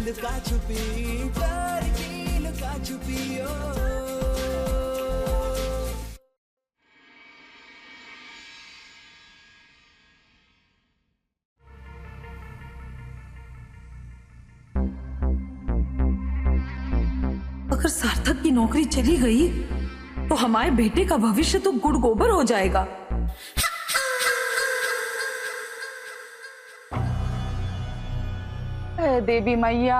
लुका छुपी, प्यार की लुका छुपी ओ। अगर सार्थक की नौकरी चली गई तो हमारे बेटे का भविष्य तो गुड़ गोबर हो जाएगा। देवी मैया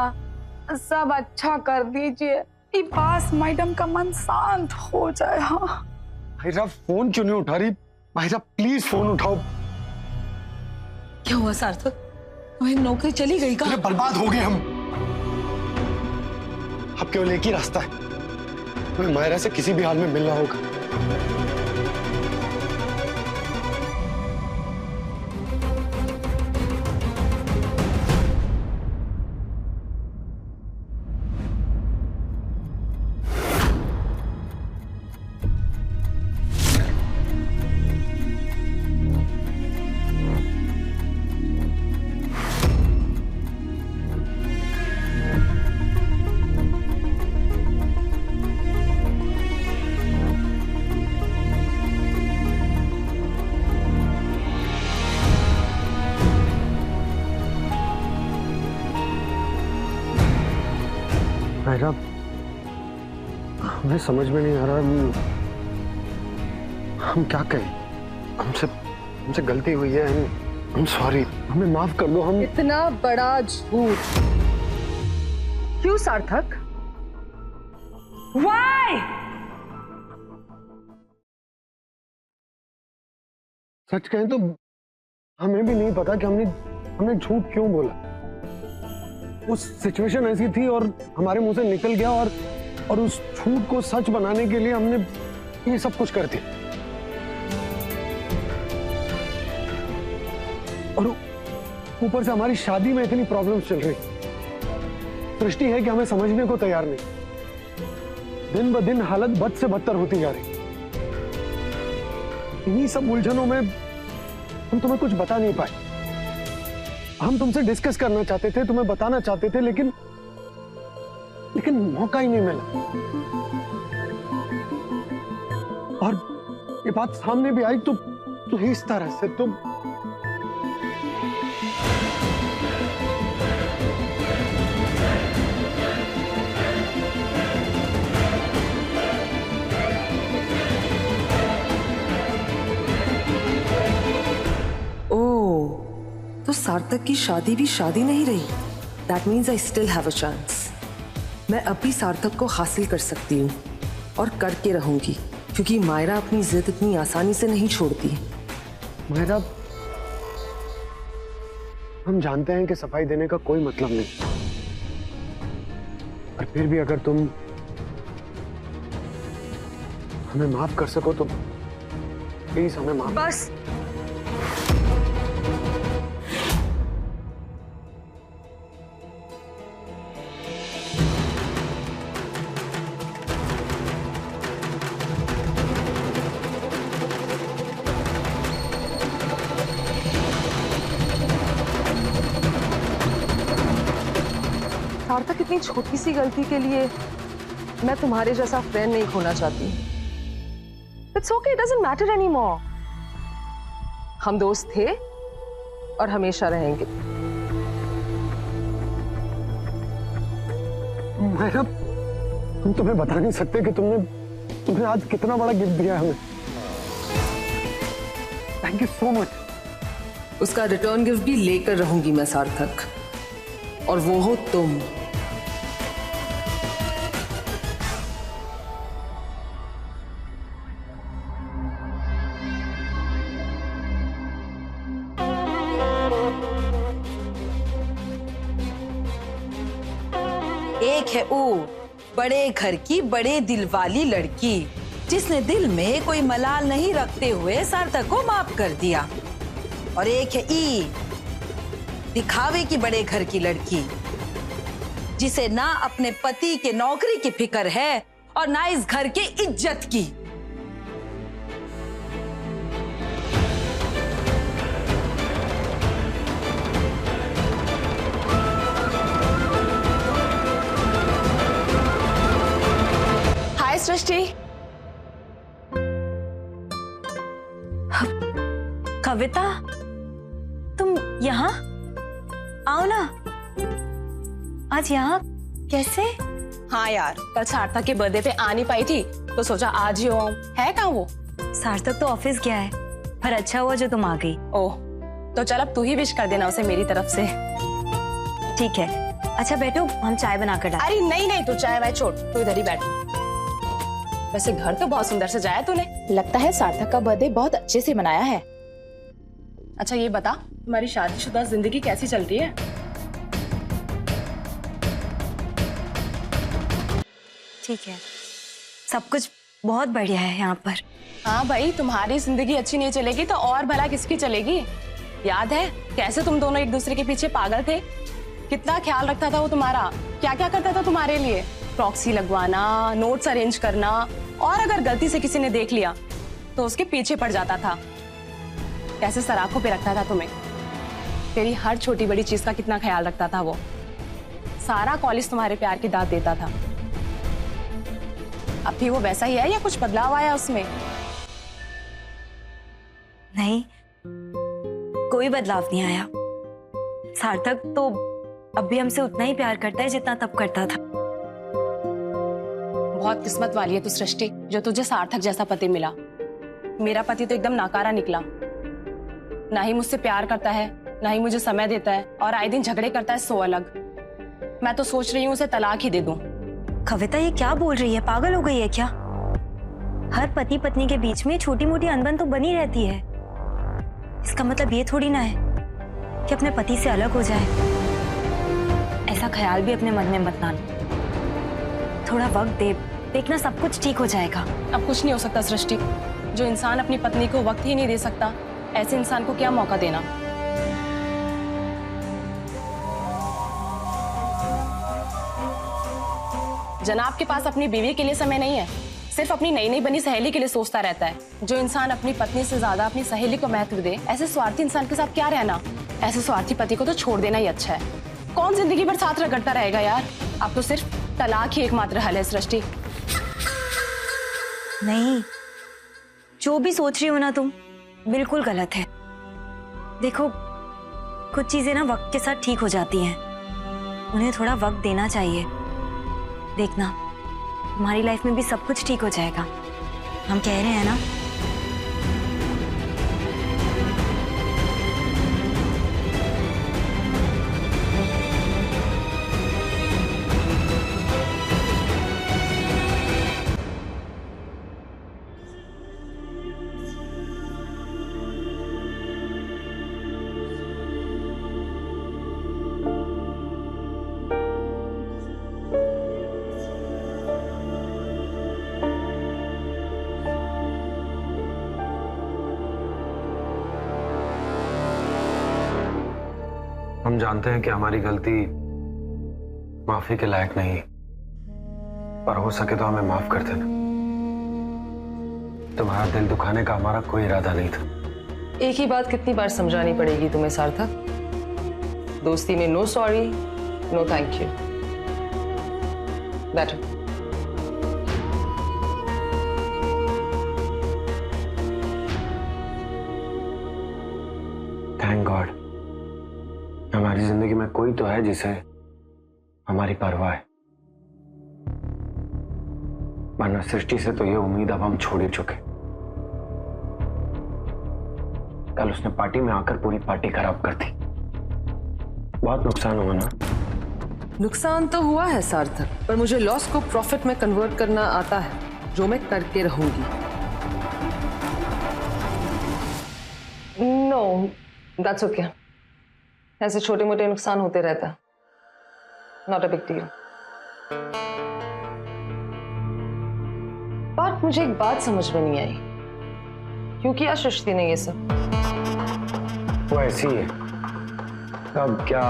सब अच्छा कर दीजिए कि पास मैडम का मन शांत हो जाए। हाँ माहिरा फोन क्यों नहीं उठा रही? माहिरा प्लीज फोन उठाओ। क्या हुआ सार्थक, तुम्हारी नौकरी चली गई का? बर्बाद हो गए हम। अब केवल एक ही रास्ता है, हमें माहिरा से किसी भी हाल में मिलना होगा। माहिरा, हमें समझ में नहीं आ रहा हम क्या कहें। हमसे गलती हुई है। हम सॉरी, हमें माफ कर दो। हम इतना बड़ा झूठ क्यों सार्थक? Why? सच कहें तो हमें भी नहीं पता कि हमने झूठ क्यों बोला। उस सिचुएशन ऐसी थी और हमारे मुंह से निकल गया और उस झूठ को सच बनाने के लिए हमने ये सब कुछ कर दिया। और ऊपर से हमारी शादी में इतनी प्रॉब्लम्स चल रही। दृष्टि है कि हमें समझने को तैयार नहीं। दिन ब दिन हालत बद से बदतर होती जा रही। इन्हीं सब उलझनों में हम तुम्हें कुछ बता नहीं पाए। हम तुमसे डिस्कस करना चाहते थे, तुम्हें बताना चाहते थे, लेकिन मौका ही नहीं मिला। और ये बात सामने भी आई तो इस तरह से तुम तो सार्थक की शादी भी शादी नहीं रही। That means I still have a chance. मैं अभी सार्थक को हासिल कर सकती हूँ और करके रहूंगी, क्योंकि मायरा अपनी जिद इतनी आसानी से नहीं छोड़ती। मायरा, हम जानते हैं कि सफाई देने का कोई मतलब नहीं, पर फिर भी अगर तुम हमें माफ कर सको तो प्लीज हमें माफ। बस सार्थक, इतनी छोटी सी गलती के लिए मैं तुम्हारे जैसा फ्रेंड नहीं खोना चाहती। It's okay, it doesn't matter anymore. हम दोस्त थे और हमेशा रहेंगे। मायरा, हम तुम्हें बता नहीं सकते कि तुमने आज कितना बड़ा गिफ्ट दिया हमें। Thank you so much. उसका रिटर्न गिफ्ट भी लेकर रहूंगी मैं सार्थक, और वो हो तुम। एक है वो बड़े घर की बड़े दिल वाली लड़की, जिसने दिल में कोई मलाल नहीं रखते हुए सार्थक को माफ कर दिया, और एक है ई दिखावे की बड़े घर की लड़की, जिसे ना अपने पति के नौकरी की फिक्र है और ना इस घर की इज्जत की। सृष्टि, कविता, तुम यहाँ आओ ना। आज यहाँ कैसे? हाँ यार, कल सार्थक के बर्थडे पे आ नहीं पाई थी तो सोचा आज ही आऊं। है कहाँ वो? सार्थक तो ऑफिस गया है, पर अच्छा हुआ जो तुम आ गई। ओह, तो चल अब तू ही विश कर देना उसे मेरी तरफ से। ठीक है, अच्छा बैठो, हम चाय बना कर डालें। अरे नहीं नहीं, तू चाय वाय छोड़, तू इधर ही बैठ। वैसे घर तो बहुत सुंदर सजाया तूने। लगता है सार्थक का बर्थडे बहुत अच्छे से मनाया है। अच्छा ये बता, तुम्हारी शादीशुदा जिंदगी कैसी चल रही है? ठीक है, सब कुछ बहुत बढ़िया है यहाँ पर। हाँ भाई, तुम्हारी जिंदगी अच्छी नहीं चलेगी तो और भला किसकी चलेगी? याद है कैसे तुम दोनों एक दूसरे के पीछे पागल थे? कितना ख्याल रखता था वो तुम्हारा, क्या क्या करता था तुम्हारे लिए। प्रॉक्सी लगवाना, नोट्स अरेंज करना, और अगर गलती से किसी ने देख लिया तो उसके पीछे पड़ जाता था। कैसे सराखों पे रखता था तुम्हें। तेरी हर छोटी बड़ी चीज का कितना ख्याल रखता था वो। सारा कॉलेज तुम्हारे प्यार की दाद देता था। अब भी वो वैसा ही है या कुछ बदलाव आया उसमें? नहीं, कोई बदलाव नहीं आया। सार्थक तो अब भी हमसे उतना ही प्यार करता है जितना तब करता था। बहुत किस्मत वाली है तू सृष्टि, जो तुझे सार्थक जैसा पति मिला। मेरा पति तो एकदम नाकारा निकला। ना ही मुझसे प्यार करता है, ना ही मुझे समय देता है, और आए दिन झगड़े करता है सो अलग। मैं तो सोच रही हूँ उसे तलाक ही दे दूं। कविता ये क्या बोल रही है, पागल हो गई है क्या? हर पति पत्नी के बीच में छोटी मोटी अनबन तो बनी रहती है। इसका मतलब ये थोड़ी ना है कि अपने पति से अलग हो जाए। ऐसा ख्याल भी अपने मन में मत लाना। थोड़ा वक्त दे, देखना सब कुछ ठीक हो जाएगा। अब कुछ नहीं हो सकता सृष्टि। जो इंसान अपनी पत्नी को वक्त ही नहीं दे सकता, ऐसे इंसान को क्या मौका देना। जनाब के पास अपनी बीवी के लिए समय नहीं है, सिर्फ अपनी नई नई बनी सहेली के लिए सोचता रहता है। जो इंसान अपनी पत्नी से ज्यादा अपनी सहेली को महत्व दे, ऐसे स्वार्थी इंसान के साथ क्या रहना। ऐसे स्वार्थी पति को तो छोड़ देना ही अच्छा है। कौन जिंदगी भर साथ रगड़ता रहेगा यार। अब तो सिर्फ तलाक ही एकमात्र हल है सृष्टि। नहीं, जो भी सोच रही हो ना तुम, बिल्कुल गलत है। देखो, कुछ चीजें ना वक्त के साथ ठीक हो जाती हैं। उन्हें थोड़ा वक्त देना चाहिए। देखना, तुम्हारी लाइफ में भी सब कुछ ठीक हो जाएगा। हम कह रहे हैं ना। हम जानते हैं कि हमारी गलती माफी के लायक नहीं, पर हो सके तो हमें माफ कर देना। तुम्हारा दिल दुखाने का हमारा कोई इरादा नहीं था। एक ही बात कितनी बार समझानी पड़ेगी तुम्हें सार्थक? दोस्ती में no sorry, no thank you. बैठो। थैंक गॉड, हमारी जिंदगी में कोई तो है जिसे हमारी परवाह है। वरना सृष्टि से तो ये उम्मीद अब हम छोड़ ही चुके। कल उसने पार्टी में आकर पूरी पार्टी खराब कर दी। बहुत नुकसान हुआ ना? नुकसान तो हुआ है सार्थक, पर मुझे लॉस को प्रॉफिट में कन्वर्ट करना आता है, जो मैं करके रहूंगी। No, that's okay. ऐसे छोटे मोटे नुकसान होते रहता है, not a big deal. But मुझे एक बात समझ में नहीं आई, क्यों किया सृष्टि ने ये सब? वो ऐसी है, कब क्या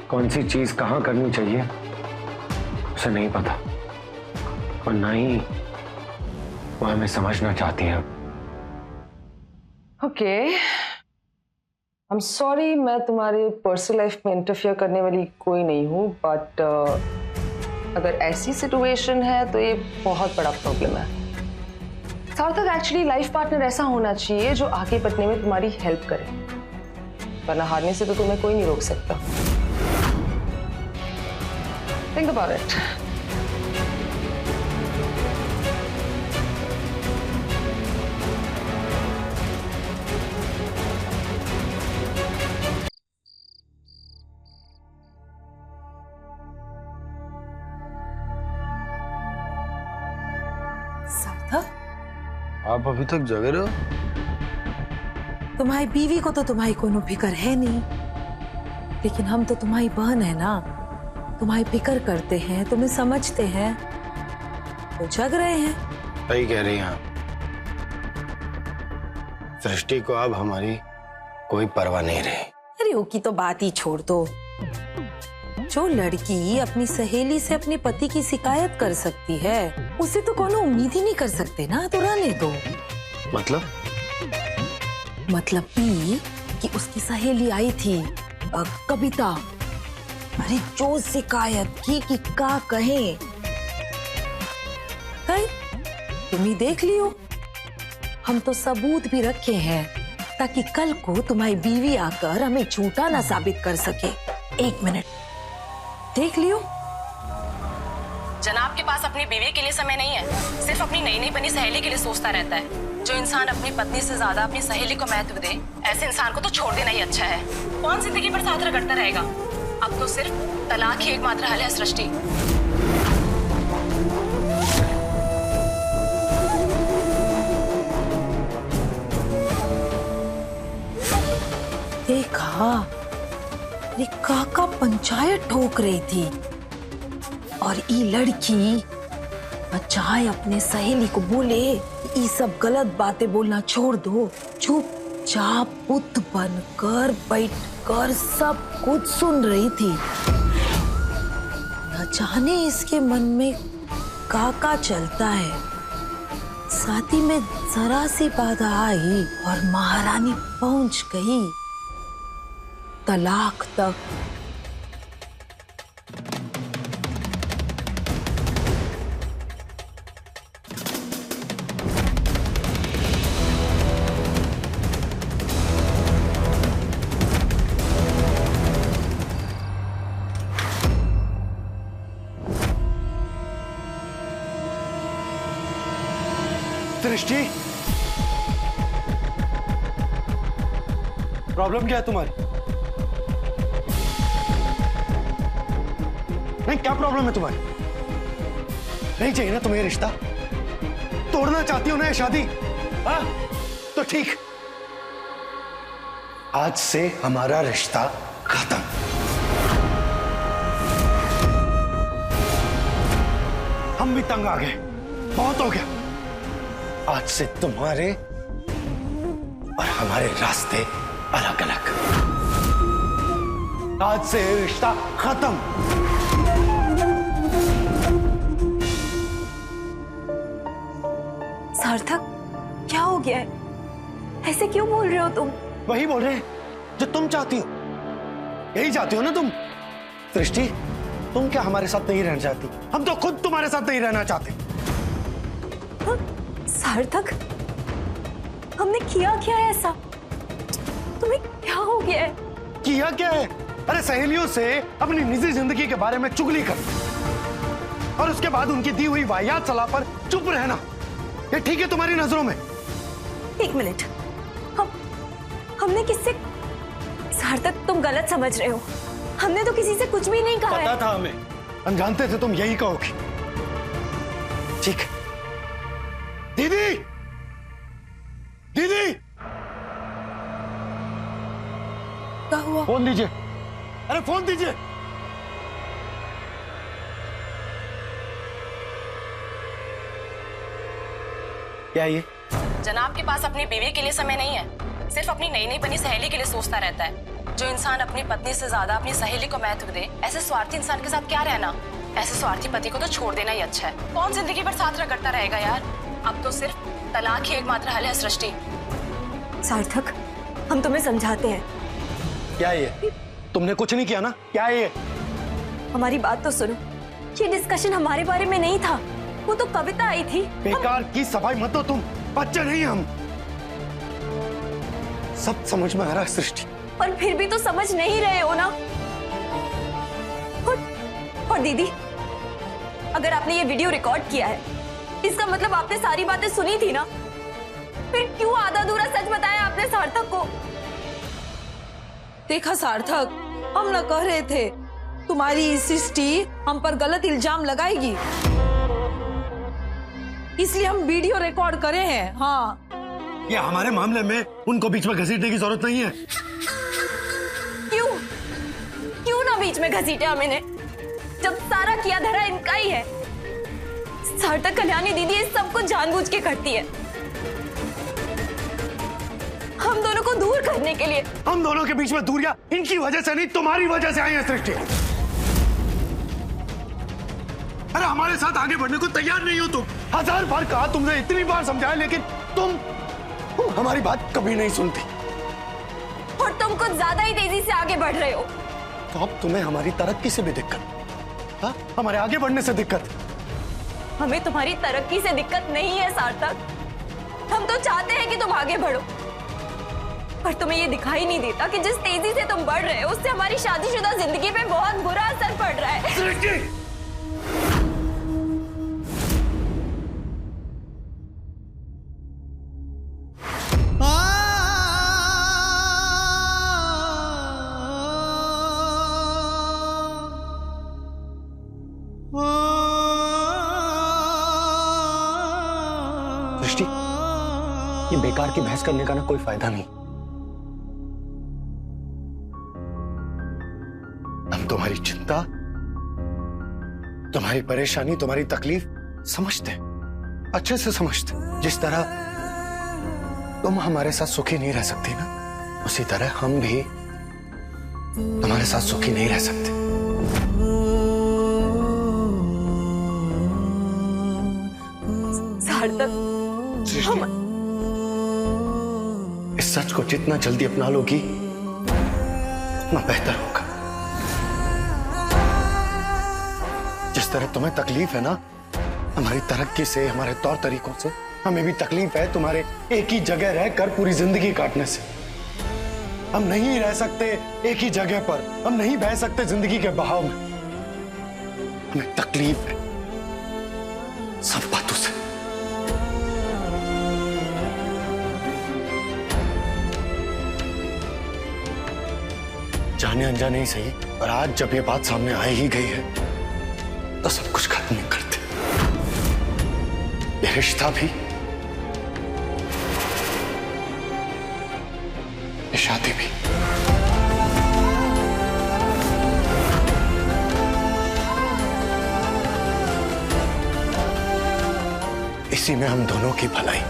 कौन सी चीज कहां करनी चाहिए उसे नहीं पता, और ना ही वो हमें समझना चाहती है। ओके, आई एम सॉरी, मैं तुम्हारे पर्सनल लाइफ में इंटरफियर करने वाली कोई नहीं हूँ, बट अगर ऐसी सिचुएशन है तो ये बहुत बड़ा प्रॉब्लम है। सार्थक, एक्चुअली लाइफ पार्टनर ऐसा होना चाहिए जो आगे बढ़ने में तुम्हारी हेल्प करे, वरना हारने से तो तुम्हें कोई नहीं रोक सकता। Think about it. सार्थक, आप अभी तक जगे रहे हो? तुम्हारी बीवी को तो तुम्हारी कोनो फिक्र है नहीं, लेकिन हम तो तुम्हारी बहन है ना, तुम्हारी फिक्र करते हैं, तुम्हें समझते हैं, तो जग रहे हैं। सही कह रही हैं आप। सृष्टि को अब हमारी कोई परवाह नहीं रही। अरे वो की तो बात ही छोड़ दो। जो लड़की अपनी सहेली से अपने पति की शिकायत कर सकती है, उसे तो कोनो उम्मीद ही नहीं कर सकते ना, तो रहने दो। मतलब भी कि उसकी सहेली आई थी कविता, अरे जो शिकायत की कि का कहे, तुम ही देख लियो। हम तो सबूत भी रखे हैं ताकि कल को तुम्हारी बीवी आकर हमें झूठा ना साबित कर सके। एक मिनट देख लियो। जनाब के पास अपनी बीवी के लिए समय नहीं है, सिर्फ अपनी नई नई बनी सहेली के लिए सोचता रहता है। जो इंसान अपनी पत्नी से ज्यादा अपनी सहेली को महत्व दे, ऐसे इंसान को तो छोड़ देना ही अच्छा है। कौन जिंदगी भर साथ रगड़ता रहेगा? अब तो सिर्फ तलाक ही एकमात्र हल है सृष्टि। देखा, अरे काका पंचायत ठोक रही थी और ये लड़की बचाए अपने सहेली को बोले ये सब गलत बातें बोलना छोड़ दो, चुपचाप बुद्ध बनकर बैठकर सब कुछ सुन रही थी। न जाने इसके मन में काका चलता है। साथी में जरा सी बाधा आई और महारानी पहुंच गई तलाक तक। सृष्टि, प्रॉब्लम क्या है तुम्हारी? नहीं, क्या प्रॉब्लम है तुम्हारी? नहीं चाहिए ना तुम्हें रिश्ता? तोड़ना चाहती हो ना ये शादी? हाँ? तो ठीक, आज से हमारा रिश्ता खत्म। हम भी तंग आ गए, बहुत हो गया। आज से तुम्हारे और हमारे रास्ते अलग अलग। आज से रिश्ता खत्म। सार्थक, क्या हो गया है? ऐसे क्यों बोल रहे हो तुम? वही बोल रहे हैं जो तुम चाहती हो। यही चाहती हो ना तुम? सृष्टि, तुम क्या हमारे साथ नहीं रहना चाहती? हम तो खुद तुम्हारे साथ नहीं रहना चाहते। सार्थक, हमने किया क्या है ऐसा? तुम्हें क्या हो गया है? किया क्या है? अरे सहेलियों से अपनी निजी जिंदगी के बारे में चुगली कर और उसके बाद उनकी दी हुई वाहियात सलाह पर चुप रहना, ये ठीक है तुम्हारी नजरों में? एक मिनट, हमने किससे? सार्थक, तुम गलत समझ रहे हो। हमने तो किसी से कुछ भी नहीं कहा है। पता था हमें, हम जानते थे तुम यही कहोगी। ठीक, दीदी, दीदी, क्या हुआ? फोन दीजिए। अरे फोन दीजिए। क्या ये? जनाब के पास अपनी बीवी के लिए समय नहीं है, सिर्फ अपनी नई नई बनी सहेली के लिए सोचता रहता है। जो इंसान अपनी पत्नी से ज्यादा अपनी सहेली को महत्व दे, ऐसे स्वार्थी इंसान के साथ क्या रहना? ऐसे स्वार्थी पति को तो छोड़ देना ही अच्छा है। कौन जिंदगी भर साथ रगड़ता रहेगा यार? अब तो सिर्फ तलाक ही एकमात्र हल है सृष्टि। सार्थक, हम तुम्हें समझाते हैं। क्या ये? तुमने कुछ नहीं किया ना? क्या ये? हमारी बात तो सुनो। ये डिस्कशन हमारे बारे में नहीं था, वो तो कविता आई थी। बेकार की सफाई मत दो तुम, बच्चे नहीं हम। सब समझ में आ रहा है सृष्टि। और फिर भी तो समझ नहीं रहे हो ना। और दीदी, अगर आपने ये वीडियो रिकॉर्ड किया है, इसका मतलब आपने सारी बातें सुनी थी ना। फिर क्यों आधा अधूरा सच बताया आपने सार्थक को? देखा सार्थक, हम न कह रहे थे तुम्हारी सृष्टि हम पर गलत इल्जाम लगाएगी, इसलिए हम वीडियो रिकॉर्ड करे हैं। हाँ, ये हमारे मामले में उनको बीच में घसीटने की जरूरत नहीं है। क्यों ना बीच में घसीटे हमने, जब सारा किया धरा इनका ही है। सार्थक, कल्याणी दीदी इस सब को जानबूझ के करती है, हम दोनों को दूर करने के लिए। हम दोनों के बीच में दूरियां इनकी वजह से नहीं, तुम्हारी वजह से आई है सृष्टि। अरे हमारे साथ आगे बढ़ने को तैयार नहीं हो तुम। 1000 बार कहा तुमने, इतनी बार समझाया, लेकिन तुम हमारी बात कभी नहीं सुनती। और तुम कुछ ज्यादा ही तेजी से आगे बढ़ रहे हो। तो अब तुम्हें हमारी तरक्की से भी दिक्कत, हाँ? हमारे आगे बढ़ने से दिक्कत। हमें तुम्हारी तरक्की से दिक्कत नहीं है सार्थक, हम तो चाहते हैं कि तुम आगे बढ़ो, पर तुम्हें ये दिखाई नहीं देता कि जिस तेजी से तुम बढ़ रहे हो उससे हमारी शादीशुदा जिंदगी पे बहुत बुरा असर पड़ रहा है। सृष्टि! सृष्टि, ये बेकार की बहस करने का ना कोई फायदा नहीं। हम तुम्हारी चिंता, तुम्हारी परेशानी, तुम्हारी तकलीफ समझते, अच्छे से समझते। जिस तरह तुम हमारे साथ सुखी नहीं रह सकती ना, उसी तरह हम भी तुम्हारे साथ सुखी नहीं रह सकते। सार्थक, इस सच को जितना जल्दी अपना लोगी उतना बेहतर होगा। जिस तरह तुम्हें तकलीफ है ना हमारी तरक्की से, हमारे तौर तरीकों से, हमें भी तकलीफ है तुम्हारे एक ही जगह रहकर पूरी जिंदगी काटने से। हम नहीं रह सकते एक ही जगह पर, हम नहीं बह सकते जिंदगी के बहाव में। हमें तकलीफ है सब बातों से। जाने अनजाने ही सही, पर आज जब ये बात सामने आ ही गई है तो सब कुछ खत्म नहीं करते। ये रिश्ता भी, ये शादी भी। इसी में हम दोनों की भलाई।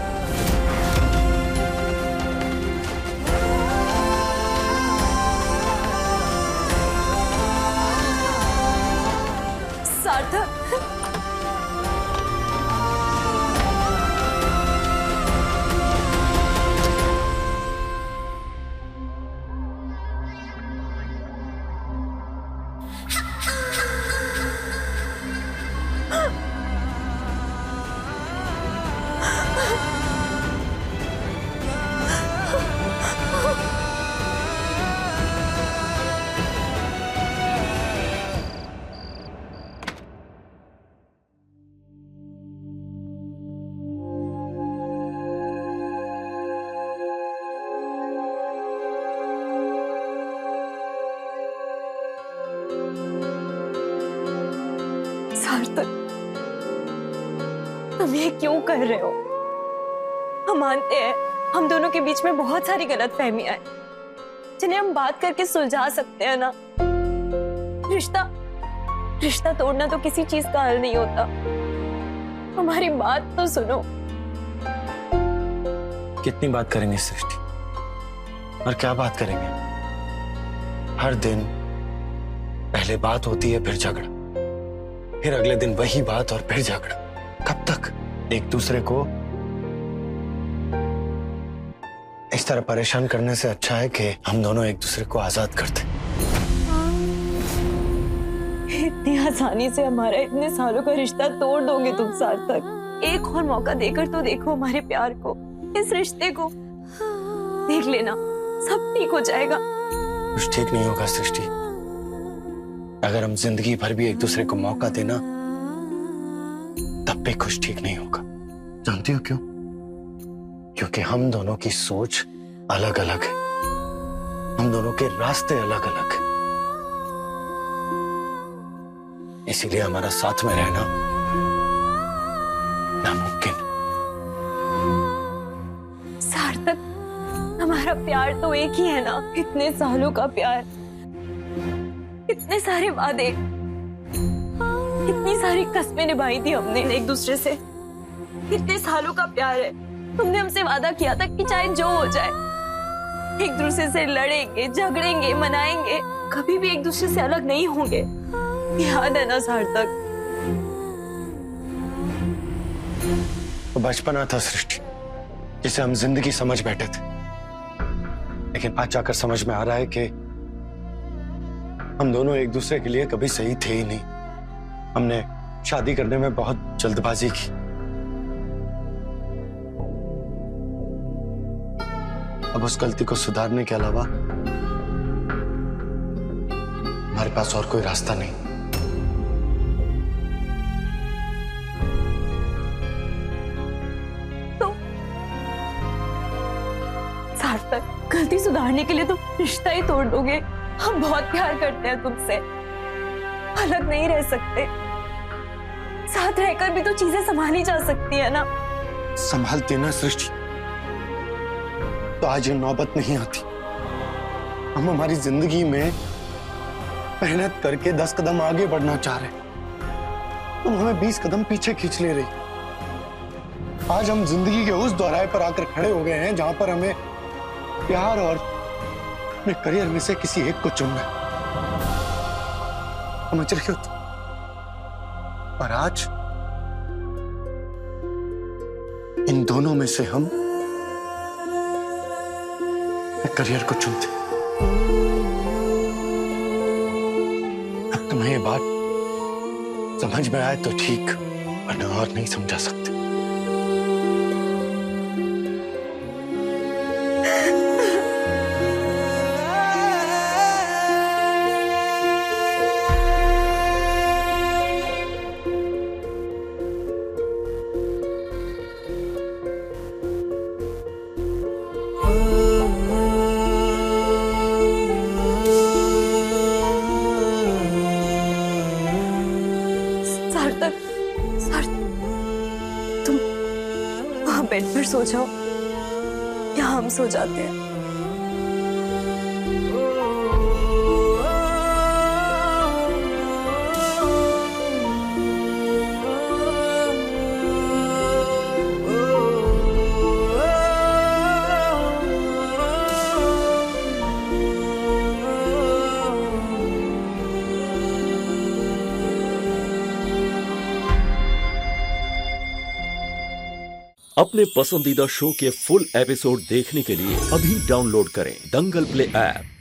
सार्थक, तुम ये क्यों कर रहे हो? हम मानते हैं हम दोनों के बीच में बहुत सारी गलतफहमियां हैं, जिन्हें हम बात करके सुलझा सकते हैं ना। रिश्ता तोड़ना तो किसी चीज का हल नहीं होता। हमारी बात तो सुनो। कितनी बात करेंगे सृष्टि, और क्या बात करेंगे? हर दिन पहले बात होती है, फिर झगड़ा, फिर अगले दिन वही बात और फिर झगड़ा। कब तक एक दूसरे को इस तरह परेशान करने से अच्छा है कि हम दोनों एक दूसरे को आजाद कर दें। इतनी आसानी से हमारा इतने सालों का रिश्ता तोड़ दोगे तुम सार्थक? एक और मौका देकर तो देखो हमारे प्यार को, इस रिश्ते को। देख लेना, सब ठीक हो जाएगा। कुछ ठीक नहीं होगा सृष्टि। अगर हम जिंदगी भर भी एक दूसरे को मौका देना, तब भी कुछ ठीक नहीं होगा। जानती हो क्यों? क्योंकि हम दोनों की सोच अलग अलग है, हम दोनों के रास्ते अलग अलग हैं। इसीलिए हमारा साथ में रहना नामुमकिन। सार्थक, हमारा प्यार तो एक ही है ना? इतने सालों का प्यार, इतने सारे वादे, इतनी सारी कस्में निभाई थी हमने एक दूसरे से। इतने सालों का प्यार है। तुमने हमसे वादा किया था कि चाहे जो हो जाए, एक दूसरे से लड़ेंगे, झगड़ेंगे, मनाएंगे, कभी भी एक दूसरे से अलग नहीं होंगे। याद है ना सार्थक? तो बचपना था सृष्टि, जिसे हम जिंदगी समझ बैठे थे। लेकिन आज जाकर समझ में आ रहा है कि हम दोनों एक दूसरे के लिए कभी सही थे ही नहीं। हमने शादी करने में बहुत जल्दबाजी की। अब उस गलती को सुधारने के अलावा हमारे पास और कोई रास्ता नहीं। तो सार्थक, गलती सुधारने के लिए तुम रिश्ता ही तोड़ दोगे? हम बहुत प्यार करते हैं तुमसे, अलग नहीं रह सकते। साथ रहकर भी तो चीजें संभाली जा सकती है ना? संभालते ना सृष्टि, तो आज ये नौबत नहीं आती। हम हमारी जिंदगी में मेहनत करके 10 कदम आगे बढ़ना चाह रहे, तुम हमें 20 कदम पीछे खींच ले रही। आज हम जिंदगी के उस दोहराए पर आकर खड़े हो गए हैं जहां पर हमें प्यार और अपने करियर में से किसी एक को चुनना है। समझ रही हो तुम? और आज इन दोनों में से हम करियर को चुनते। अब तुम्हें ये बात समझ में आए तो ठीक, वरना और नहीं समझा सकते। तुम वहां बेड पर सो जाओ, या हम सो जाते हैं। अपने पसंदीदा शो के फुल एपिसोड देखने के लिए अभी डाउनलोड करें दंगल प्ले ऐप।